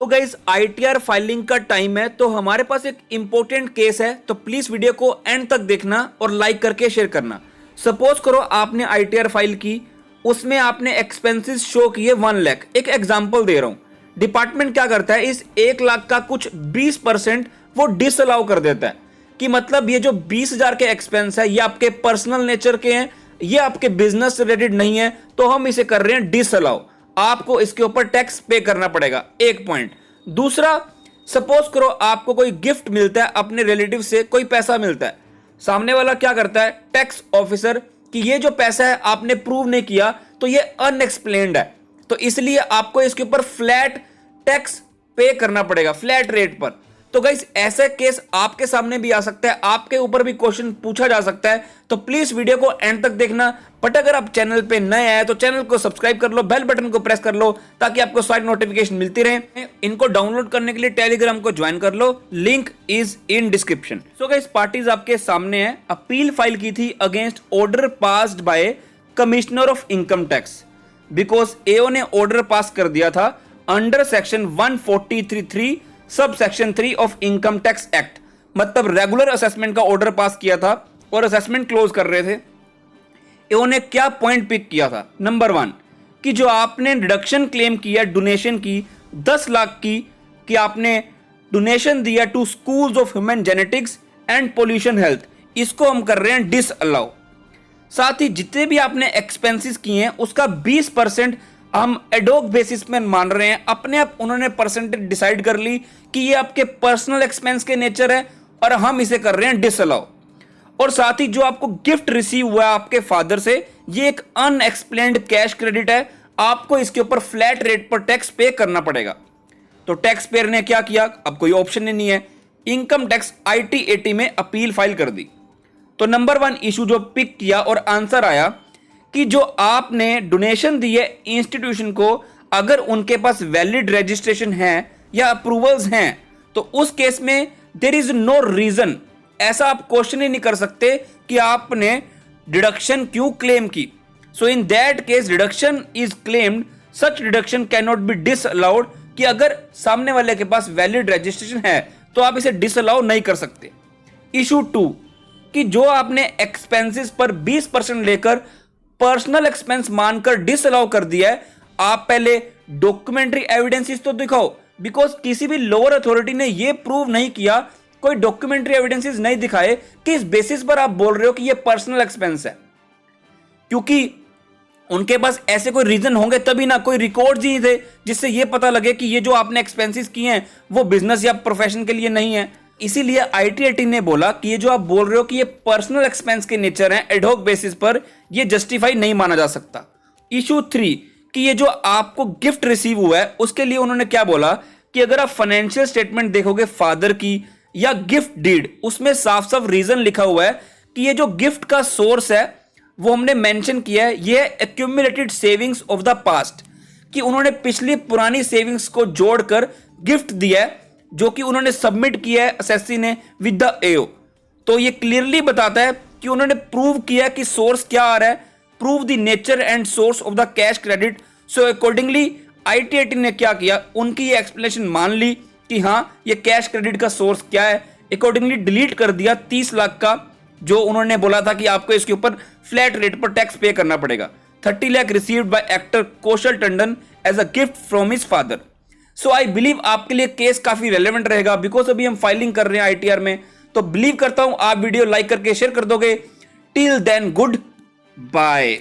तो guys ITR filing का time है, तो हमारे पास एक इंपॉर्टेंट केस है, तो प्लीज वीडियो को एंड तक देखना और लाइक करके शेयर करना। सपोज करो आपने आईटीआर फाइल की, उसमें आपने एक्सपेंसेस शो किए 1 लाख। एक एग्जांपल दे रहा हूं, डिपार्टमेंट क्या करता है, इस 1 लाख का कुछ 20% वो डिसअलाउ कर देता है। कि मतलब ये जो 20,000 के एक्सपेंस है ये आपके पर्सनल नेचर के हैं, ये आपके बिजनेस से रिलेटेड नहीं है, तो हम इसे कर रहे हैं डिसअलाउ। आपको इसके ऊपर टैक्स पे करना पड़ेगा, एक पॉइंट। दूसरा, सपोज करो आपको कोई गिफ्ट मिलता है, अपने रिलेटिव से कोई पैसा मिलता है, सामने वाला क्या करता है, टैक्स ऑफिसर, कि ये जो पैसा है आपने प्रूव नहीं किया तो ये अनएक्सप्लेन्ड है, तो इसलिए आपको इसके ऊपर फ्लैट टैक्स पे करना पड़ेगा, फ्लैट रेट पर। तो गाइस ऐसा केस आपके सामने भी आ सकता है, आपके ऊपर भी क्वेश्चन पूछा जा सकता है, तो प्लीज वीडियो को एंड तक देखना। बट अगर आप चैनल पे नए आए तो चैनल को सब्सक्राइब कर लो, बेल बटन को प्रेस कर लो ताकि आपको सारी नोटिफिकेशन मिलती रहे। इनको डाउनलोड करने के लिए टेलीग्राम को ज्वाइन कर लो, link is in description. So guys parties आपके सामने है, अपील फाइल की थी against order passed by commissioner of income tax, because AO ने ऑर्डर पास कर दिया था under section 143(3) sub section 3 of income tax act, मतलब रेगुलर असेसमेंट का ऑर्डर पास किया था और असेसमेंट क्लोज कर रहे थे। इन्होंने क्या पॉइंट पिक किया था, नंबर 1 कि जो आपने डिडक्शन क्लेम किया डोनेशन की 10 लाख की, कि आपने डोनेशन दिया to schools of human genetics and pollution health, इसको हम कर रहे हैं डिसअलाउ। साथ ही जितने भी आपने एक्सपेंसेस किए हैं उसका 20% हम एडोक बेसिस में मान रहे हैं, अपने आप उन्होंने परसेंटेज डिसाइड कर ली कि ये आपके पर्सनल एक्सपेंस के नेचर है और हम इसे कर रहे हैं डिसअलाउ। और साथ ही जो आपको गिफ्ट रिसीव हुआ आपके फादर से, ये एक अनएक्सप्लेन्ड कैश क्रेडिट है, आपको इसके ऊपर फ्लैट रेट पर टैक्स पे करना पड़ेगा। तो टैक्स पेयर ने क्या किया, अब कोई ऑप्शन ही नहीं है, इनकम टैक्स IT-80 में अपील फाइल कर दी। तो नंबर 1 इशू जो पिक किया और आंसर आया कि जो आपने डोनेशन दी है इंस्टीट्यूशन को, अगर उनके पास वैलिड रजिस्ट्रेशन है या अप्रूवल्स हैं, तो उस केस में देयर इज नो रीजन, ऐसा आप क्वेश्चन ही नहीं कर सकते कि आपने डिडक्शन क्यों क्लेम की। So in that case deduction is claimed, such deduction can not be disallowed, कि अगर सामने वाले के पास वैलिड रजिस्ट्रेशन है तो आप इसे डिसअलाउ नहीं कर सकते। इशू 2 कि जो आपने एक्सपेंसेस पर 20% लेकर पर्सनल एक्सपेंस मानकर डिसअलाउ कर दिया है, आप पहले डॉक्यूमेंट्री एविडेंसेस तो दिखाओ, बिकॉज किसी भी लोअर अथॉरिटी ने यह प्रूव नहीं किया, कोई डॉक्यूमेंट्री एविडेंसेस नहीं दिखाए कि इस बेसिस पर आप बोल रहे हो कि यह पर्सनल एक्सपेंस है, क्योंकि उनके पास ऐसे कोई रीजन होंगे तभी ना, कोई रिकॉर्ड्स ही थे जिससे यह पता लगे कि ये जो आपने एक्सपेंसेस किए हैं वो बिजनेस या प्रोफेशन के लिए नहीं है। इसीलिए IT-80 ने बोला कि ये जो आप बोल रहे हो कि ये पर्सनल एक्सपेंस के नेचर हैं, एडहॉक बेसिस पर ये जस्टिफाई नहीं माना जा सकता। इशू 3 कि ये जो आपको गिफ्ट रिसीव हुआ है उसके लिए उन्होंने क्या बोला कि अगर आप फाइनेंशियल स्टेटमेंट देखोगे फादर की या गिफ्ट डीड, उसमें साफ साफ रीजन लिखा हुआ है कि ये जो गिफ्ट का सोर्स है वो हमने मेंशन किया है, ये accumulated savings of the past, कि उन्होंने पिछली पुरानी सेविंग्स को जोड़कर गिफ्ट दिया है, जो कि उन्होंने सबमिट किया है एसएससी ने विद द एओ। तो ये क्लियरली बताता है कि उन्होंने प्रूव किया कि सोर्स क्या आ रहा है, prove the nature and source of the cash credit. So accordingly IT-80 ने क्या किया, उनकी ये एक्सप्लेनेशन मान ली कि हाँ ये कैश क्रेडिट का सोर्स क्या है, अकॉर्डिंगली डिलीट कर दिया 30 लाख का, जो उन्होंने बोला था कि आपको इसके ऊपर फ्लैट रेट पर टैक्स पे करना पड़ेगा। 30 lakh received by actor Kaushal Tandon as a gift from his father. So I believe आपके लिए केस काफी रेलेवेंट रहेगा, बिकॉज अभी हम फाइलिंग कर रहे हैं ITR में, तो बिलीव करता हूं आप वीडियो लाइक करके शेयर कर दोगे। Till then good bye.